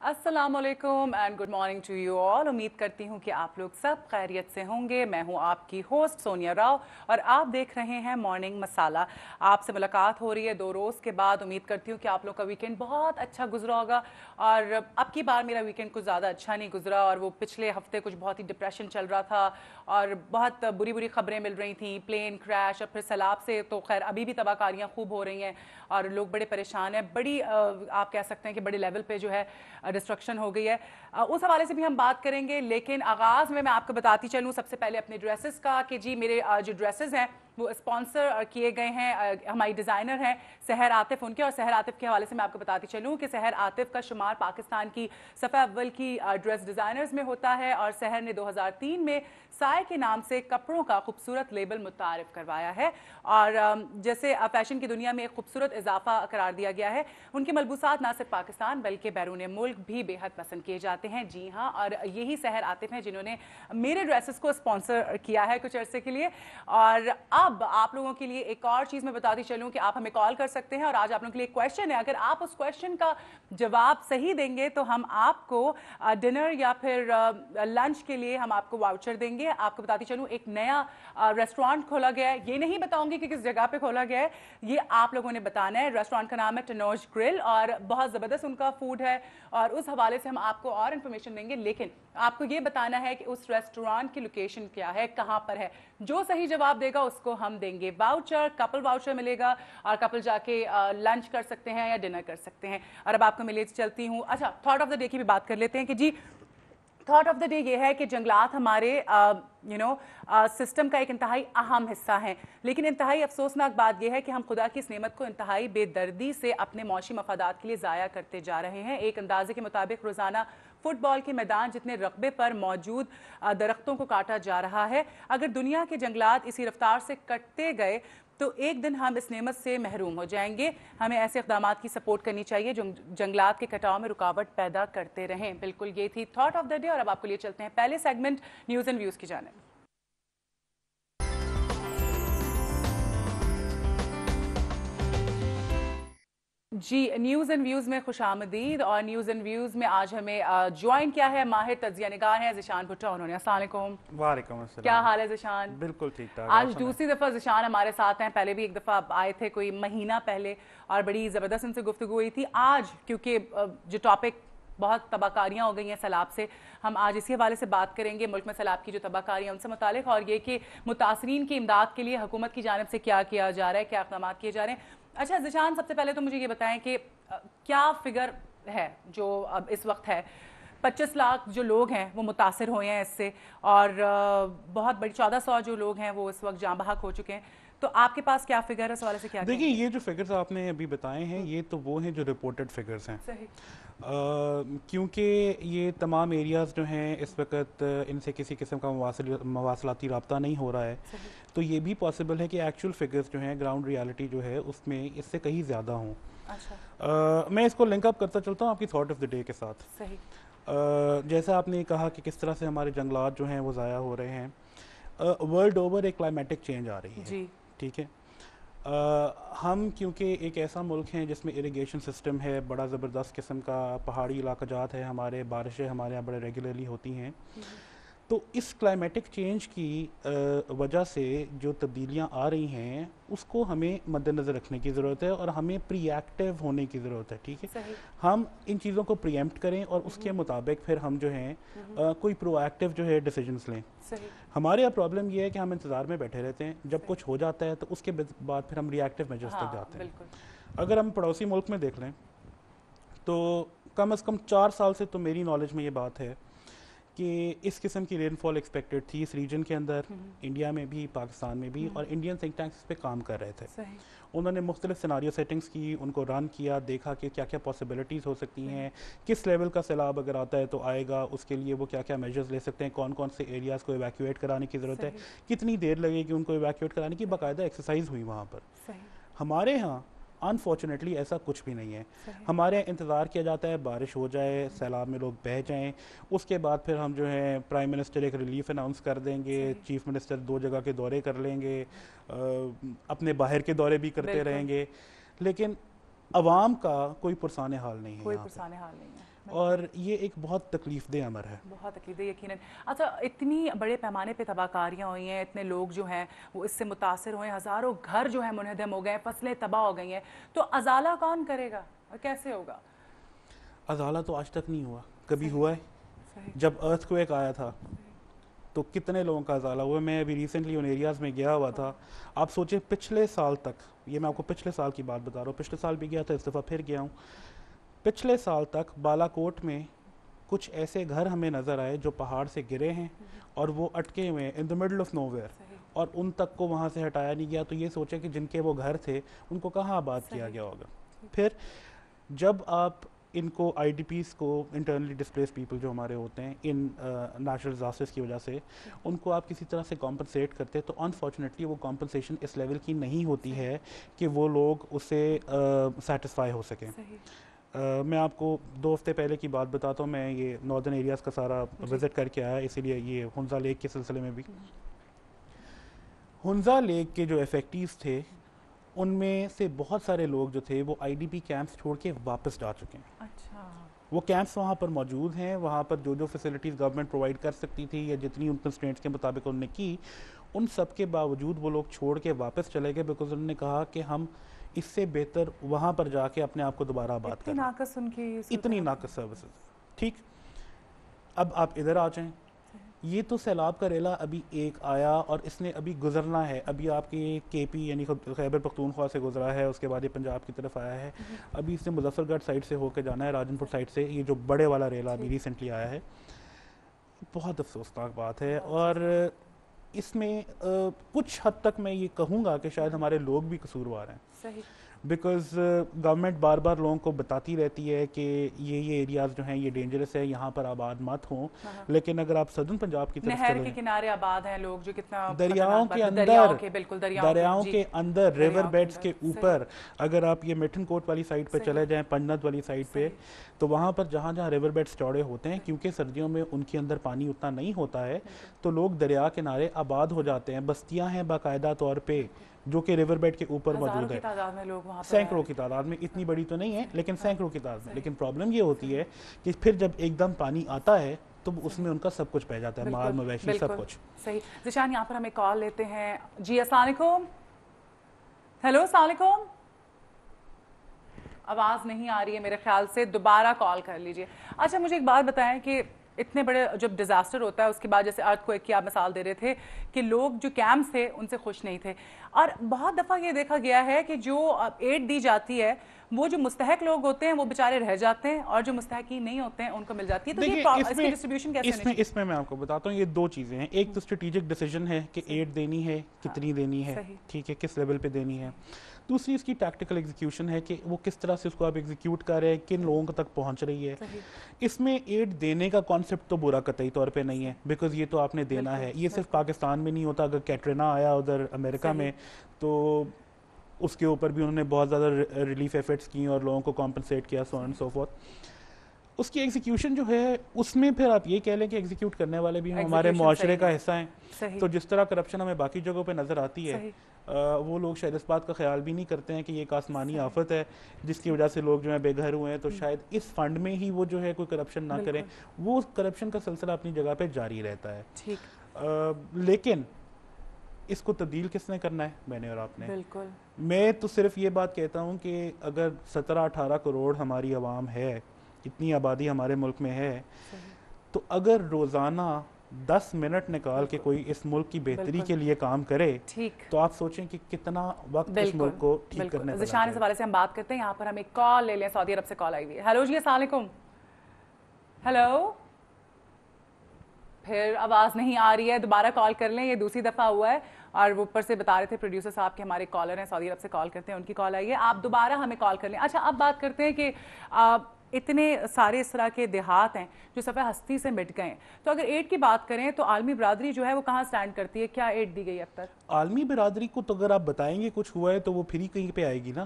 अस्सलाम वालेकुम and good morning to you all. उम्मीद करती हूँ कि आप लोग सब खैरियत से होंगे। मैं हूँ आपकी होस्ट सोनिया राव और आप देख रहे हैं मॉर्निंग मसाला। आपसे मुलाकात हो रही है 2 रोज़ के बाद। उम्मीद करती हूँ कि आप लोग का वीकेंड बहुत अच्छा गुजरा होगा और अब की बार मेरा वीकेंड कुछ ज़्यादा अच्छा नहीं गुजरा और वो पिछले हफ्ते कुछ बहुत ही डिप्रेशन चल रहा था और बहुत बुरी बुरी खबरें मिल रही थी, प्लेन क्रैश और फिर सैलाब से तो खैर अभी भी तबाहकारियाँ खूब हो रही हैं और लोग बड़े परेशान हैं। बड़ी आप कह सकते हैं कि बड़े लेवल पे जो है डिस्ट्रक्शन हो गई है। उस हवाले से भी हम बात करेंगे, लेकिन आगाज़ में मैं आपको बताती चलूँ सबसे पहले अपने ड्रेसेस का कि जी मेरे जो ड्रेसेस हैं वो स्पॉन्सर किए गए हैं, हमारी डिज़ाइनर हैं सहर आतिफ उनके। और सहर आतिफ के हवाले से मैं आपको बताती चलूँ कि सहर आतिफ का शुमार पाकिस्तान की सफ़ा अव्वल की ड्रेस डिज़ाइनर्स में होता है और सहर ने 2003 में साय के नाम से कपड़ों का खूबसूरत लेबल मुतारिफ करवाया है और जैसे फ़ैशन की दुनिया में एक खूबसूरत इजाफा करार दिया गया है। उनके मलबूसात ना सिर्फ पाकिस्तान बल्कि बैरून मुल्क भी बेहद पसंद किए जाते हैं। जी हाँ, और यही सहर आतिफ हैं जिन्होंने मेरे ड्रेसेस को स्पॉन्सर किया है कुछ अरसे के लिए। और अब आप लोगों के लिए एक और चीज़ मैं बताती चलूँ कि आप हमें कॉल कर सकते हैं और आज आप लोगों के लिए एक क्वेश्चन है। अगर आप उस क्वेश्चन का जवाब सही देंगे तो हम आपको डिनर या फिर लंच के लिए हम आपको वाउचर देंगे। आपको बताती चलूँ एक नया रेस्टोरेंट खोला गया है। ये नहीं बताऊंगी कि किस जगह पे खोला गया है, ये आप लोगों ने बताना है। रेस्टोरेंट का नाम है टनोज ग्रिल और बहुत ज़बरदस्त उनका फूड है और उस हवाले से हम आपको और इन्फॉर्मेशन देंगे, लेकिन आपको ये बताना है कि उस रेस्टोरेंट की लोकेशन क्या है, कहाँ पर है। जो सही जवाब देगा उसको हम देंगे वाउचर, कपल वाउचर मिलेगा और कपल जाके लंच कर सकते हैं या डिनर कर सकते हैं। और अब आपको मैं ले चलती हूँ, अच्छा थॉट ऑफ द डे की भी बात कर लेते हैं कि जी थॉट ऑफ द डे ये है कि जंगलात हमारे सिस्टम का एक इंतहाई अहम हिस्सा हैं, लेकिन इंतहाई अफसोसनाक बात यह है कि हम खुदा की इस नेमत को इंतहाई बेदर्दी से अपने मौशी मफादात के लिए ज़ाया करते जा रहे हैं। एक अंदाजे के मुताबिक रोज़ाना फुटबॉल के मैदान जितने रकबे पर मौजूद दरख्तों को काटा जा रहा है। अगर दुनिया के जंगलात इसी रफ्तार से कटते गए तो एक दिन हम इस नेमत से महरूम हो जाएंगे। हमें ऐसे इक़दामात की सपोर्ट करनी चाहिए जो जंगलात के कटाव में रुकावट पैदा करते रहें। बिल्कुल ये थी थॉट ऑफ द डे और अब आपको लिए चलते हैं पहले सेगमेंट न्यूज़ एंड व्यूज़ की जानिब। जी न्यूज़ एंड व्यूज़ में खुशामदीद। और न्यूज़ एंड व्यूज़ में आज हमें ज्वाइन किया है माहिर तज्जिया निगार हैं ज़िशान भुट्टो उन्होंने। अस्सलाम वालेकुम। वालेकुम अस्सलाम। क्या हाल है ज़िशान? बिल्कुल ठीक ठाक। आज दूसरी दफ़ा ज़िशान हमारे साथ हैं, पहले भी एक दफ़ा आए थे कोई महीना पहले और बड़ी ज़बरदस्त उनसे गुफ्तगू हुई थी। आज क्योंकि जो टॉपिक बहुत तबाहकारियाँ हो गई हैं सैलाब से, हम आज इसी हवाले से बात करेंगे। मुल्क में सैलाब की जो तबाहकारियाँ उनसे मुतालिक और ये कि मुतासरीन की इमदाद के लिए हुकूमत की जानिब से क्या किया जा रहा है, क्या इक़दाम किए जा रहे हैं। अच्छा ज़िशान, सबसे पहले तो मुझे ये बताएं कि क्या फिगर है जो अब इस वक्त है। 25 लाख जो लोग हैं वो मुतासर हुए हैं इससे और बहुत बड़ी 1400 जो लोग हैं वो इस वक्त जाँ बहक हो चुके हैं। तो आपके पास क्या फिगर है, इस हवाले से क्या? देखिए ये जो फिगर्स आपने अभी बताए हैं ये तो वो हैं जो रिपोर्टेड फिगर्स हैं। सही। क्योंकि ये तमाम एरियाज़ जो हैं इस वक्त इनसे किसी किस्म का मवासलाती रब्ता नहीं हो रहा है, तो ये भी पॉसिबल है कि एक्चुअल फिगर्स जो हैं ग्राउंड रियलिटी जो है उसमें इससे कहीं ज़्यादा हों। अच्छा। मैं इसको लिंक अप करता चलता हूँ आपकी थॉट ऑफ द डे के साथ। सही। जैसा आपने कहा कि किस तरह से हमारे जंगलात जो हैं वो ज़ाया हो रहे हैं, वर्ल्ड ओवर एक क्लाइमेटिक चेंज आ रही है जी। ठीक है। हम क्योंकि एक ऐसा मुल्क है जिसमें इरिगेशन सिस्टम है, बड़ा ज़बरदस्त किस्म का पहाड़ी इलाका जात है, हमारे बारिशें हमारे यहाँ बड़े रेगुलरली होती हैं, तो इस क्लाइमेटिक चेंज की वजह से जो तब्दीलियाँ आ रही हैं उसको हमें मद्देनज़र रखने की ज़रूरत है और हमें प्रीएक्टिव होने की ज़रूरत है। ठीक है, हम इन चीज़ों को प्रीएम्प्ट करें और उसके मुताबिक फिर हम जो हैं कोई प्रोएक्टिव जो है डिसीजंस लें। हमारे यहाँ प्रॉब्लम ये है कि हम इंतज़ार में बैठे रहते हैं, जब कुछ हो जाता है तो उसके बाद फिर हम रिएक्टिव मेजर्स तक जाते हैं। अगर हम पड़ोसी मुल्क में देख लें तो कम से कम 4 साल से तो मेरी नॉलेज में ये बात है कि इस किस्म की रेनफॉल एक्सपेक्टेड थी इस रीजन के अंदर, इंडिया में भी पाकिस्तान में भी, और इंडियन थिंक टैंक्स इस पे काम कर रहे थे। उन्होंने मुख्तलिफ सिनारियो सेटिंग्स की, उनको रन किया, देखा कि क्या क्या पॉसिबिलिटीज़ हो सकती हैं, किस लेवल का सैलाब अगर आता है तो आएगा, उसके लिए वो क्या क्या मेजर्स ले सकते हैं, कौन कौन से एरियाज़ को इवैक्यूएट कराने की ज़रूरत है, कितनी देर लगेगी उनको इवैक्यूएट कराने की, बाकायदा एक्सरसाइज हुई वहाँ पर। हमारे यहाँ अनफॉर्चुनेटली ऐसा कुछ भी नहीं है। हमारे इंतज़ार किया जाता है बारिश हो जाए, सैलाब में लोग बह जाएं, उसके बाद फिर हम जो है प्राइम मिनिस्टर एक रिलीफ अनाउंस कर देंगे, चीफ मिनिस्टर 2 जगह के दौरे कर लेंगे, अपने बाहर के दौरे भी करते रहेंगे, लेकिन अवाम का कोई पुरसाने हाल नहीं है। اور یہ ایک بہت تکلیف دہ امر ہے. بہت تکلیف دہ یقیناً. اچھا اتنی بڑے پیمانے پہ تباہ کاریاں ہوئی ہیں, اتنے لوگ جو ہیں وہ اس سے متاثر ہوئے, ہزاروں گھر جو ہیں منہدم ہو گئے, فصلیں تباہ ہو گئی ہیں, تو ازالہ کون کرے گا اور کیسے ہوگا؟ ازالہ تو آج تک نہیں ہوا. کبھی ہوا ہے؟ جب ارتھ کویک آیا تھا تو کتنے لوگوں کا ازالہ ہوا. میں ابھی ریسنٹلی ان ایریاز میں گیا ہوا تھا. آپ سوچیں پچھلے سال تک, یہ میں آپ کو پچھلے سال کی بات بتا رہا ہوں, پچھلے سال بھی گیا تھا, اس دفعہ پھر گیا ہوں. پچھلے سال تک بالا کوٹ میں کچھ ایسے گھر ہمیں نظر آئے جو پہاڑ سے گرے ہیں اور وہ اٹکے ہوئے ہیں in the middle of nowhere, اور ان تک کو وہاں سے ہٹایا نہیں گیا. تو یہ سوچیں کہ جن کے وہ گھر تھے ان کو کہاں آباد کیا گیا ہوگا. پھر جب آپ ان کو آئی ڈی پیز کو, انٹرنلی ڈسپلیس پیپل جو ہمارے ہوتے ہیں ان نیچرل ڈیزاسٹرز کی وجہ سے, ان کو آپ کسی طرح سے کمپنسیٹ کرتے تو انفارچونیٹلی وہ کمپنسیشن اس لیول کی نہیں ہوتی ہے کہ وہ لوگ اس سے سیٹسفائی ہو سکیں. میں آپ کو 2 ہفتے پہلے کی بات بتاتا ہوں. میں یہ ناردرن ایریاز کا سارا وزٹ کر کے آیا, اسی لیے یہ ہنزا لیک کے سلسلے میں بھی. ہنزا لیک کے جو افیکٹیوز تھے ان میں سے بہت سارے لوگ جو تھے وہ آئی ڈی پی کیمپس چھوڑ کے واپس جا چکے ہیں. وہ کیمپس وہاں پر موجود ہیں, وہاں پر جو فیسلٹیز گورنمنٹ پرووائڈ کر سکتی تھی یا جتنی ان کنسٹرینٹس کے مطابق انہوں نے کی, ان سب کے باوجود وہ لوگ چھوڑ کے واپس چلے گئے بیکاز انہوں نے کہا کہ ہم اس سے بہتر وہاں پر جا کے اپنے آپ کو دوبارہ آباد کریں. اتنی ناقص سروسز. ٹھیک, اب آپ ادھر آ جائیں. یہ تو سیلاب کا ریلا ابھی ایک آیا اور اس نے ابھی گزرنا ہے. ابھی آپ کے کے پی یعنی خیبر پختونخوا سے گزرا ہے, اس کے بعد یہ پنجاب کی طرف آیا ہے. ابھی اس نے مظفر گڑھ سائڈ سے ہو کے جانا ہے, راجن پور سائڈ سے. یہ جو بڑے والا ریلا ابھی ریسنٹلی آیا ہے, بہت افسوسناک بات ہے. اور اس میں کچھ حد تک میں یہ کہوں گا کہ شاید ہمارے لوگ بھی قصوروار ہیں, بیکاز گورنمنٹ بار بار لوگوں کو بتاتی رہتی ہے کہ یہ ایریاز جو ہیں یہ ڈینجرس ہے, یہاں پر آباد مت ہوں. لیکن اگر آپ سدرن پنجاب کی طرف نہر کے کنارے آباد ہیں لوگ, جو کتنا دریاؤں کے اندر ریور بیڈز کے اوپر, اگر آپ یہ مٹن کوٹ والی سائڈ پہ چلے جائیں, پنجنت والی سائڈ پہ, تو وہاں پر جہاں جہاں ریور بیڈز چوڑے ہوتے ہیں, کیونکہ سردیوں میں ان کے اندر پانی اتنا نہیں ہوتا ہے, تو لوگ دریا کنارے آباد ہو جاتے ہیں. بستیاں ہیں باقاعدہ طور پہ جو کہ ریور بیڈ کے اوپر موجود ہے, سینکڑوں کی تعداد میں. اتنی بڑی تو نہیں ہے لیکن سینکڑوں کی تعداد میں. لیکن پرابلم یہ ہوتی ہے کہ پھر جب ایک دم پانی آتا ہے تو اس میں ان کا سب کچھ بہ جاتا ہے, مال مویشی سب کچھ. صحیح. ذیشان, یہاں پر ہمیں کال لیتے ہیں. جی السلام علیکم. ہیلو السلام علیکم. آواز نہیں آ رہی ہے میرے خیال سے, دوبارہ کال کر لیجئے. اچھا مجھے ایک بات بتائیں کہ اتنے بڑے جب ڈیزاسٹر ہوتا ہے اس کے بعد, جیسے ارتھ کویک کی آپ مثال دے رہے تھے کہ لوگ جو کیمپس تھے ان سے خوش نہیں تھے, اور بہت دفعہ یہ دیکھا گیا ہے کہ جو ایڈ دی جاتی ہے وہ جو مستحق لوگ ہوتے ہیں وہ بیچارے رہ جاتے ہیں, اور جو مستحقین نہیں ہوتے ہیں ان کو مل جاتی ہے. تو یہ اس کی ڈسٹریبیوشن کیسے ہے؟ اس میں آپ کو بتاتا ہوں, یہ 2 چیزیں ہیں. ایک تو اسٹریٹجک ڈیسیجن ہے کہ ایڈ دینی ہے, کتنی دینی ہے, ٹھیک ہے, کس لیول پہ دینی ہے. دوسری اس کی ٹیکٹیکل ایگزیکیوشن ہے کہ وہ کس طرح سے اس کو آپ ایگزیکیوٹ کر رہے ہیں, کن لوگوں تک پہنچ رہی ہے. اس میں ایڈ دینے کا کانسیپٹ تو برا قطعی طور پہ نہیں ہے, بیکاز یہ تو آپ نے دینا ہے. یہ صرف پاکستان میں نہیں ہوتا. اگر کیٹرینا آیا ادھر امریکہ میں تو اس کے اوپر بھی انہوں نے بہت زیادہ ریلیف ایفرٹس کی اور لوگوں کو کمپنسیٹ کیا, سو اینڈ سو فورتھ. اس کی ایگزیکیوشن جو ہے اس میں پھر آپ یہ کہہ لیں کہ ایگزیکیوٹ کرنے والے بھی ہمارے معاشرے کا حصہ ہیں. تو جس طرح کرپشن ہمیں باقی جگہوں پہ نظر آتی ہے, وہ لوگ شاید اس بات کا خیال بھی نہیں کرتے ہیں کہ یہ ایک آسمانی آفت ہے جس کی وجہ سے لوگ جو ہیں بے گھر ہوئے ہیں, تو شاید اس فنڈ میں ہی وہ جو ہے کوئی کرپشن نہ کریں. وہ کرپشن کا سلسلہ اپنی جگہ پہ جاری رہتا ہے. لیکن اس کو تبدیل کس نے کرنا ہے, میں نے اور آپ نے. میں تو صرف یہ بات کہتا ہوں کہ اگر 17-18 کروڑ ہماری عوام ہے, اتنی آبادی ہمارے ملک میں ہے, تو اگر روزانہ 10 منٹ نکال کے کوئی اس ملک کی بہتری کے لیے کام کرے, تو آپ سوچیں کہ کتنا وقت اس ملک کو ٹھیک کرنے میں. ذیشان اس حوالے سے ہم بات کرتے ہیں. یہاں پر ہم ایک کال لے لیں, سعودی عرب سے کال آئی ہوئی ہے. ہیلو جی السلام علیکم. ہیلو, پھر آواز نہیں آ رہی ہے, دوبارہ کال کر لیں. یہ دوسری دفعہ ہوا ہے, اور وہ اوپر سے بتا رہے تھے پروڈیوسر صاحب کہ ہمارے کالر ہیں سعودی عرب سے کال کرتے ہیں, ان کی کال آئی ہے. آپ دوبارہ ہمیں کال کر لیں. اچھا اب بات کرتے ہیں کہ اتنے سارے اس طرح کے دیہات ہیں جو صفحہ ہستی سے مٹ گئے ہیں, تو اگر ایڈ کی بات کریں تو عالمی برادری جو ہے وہ کہاں سٹینڈ کرتی ہے, کیا ایڈ دی گئی اب تک؟ عالمی برادری کو تو اگر آپ بتائیں گے کچھ ہوا ہے تو وہ پھر ہی کہیں پہ آئے گی نا.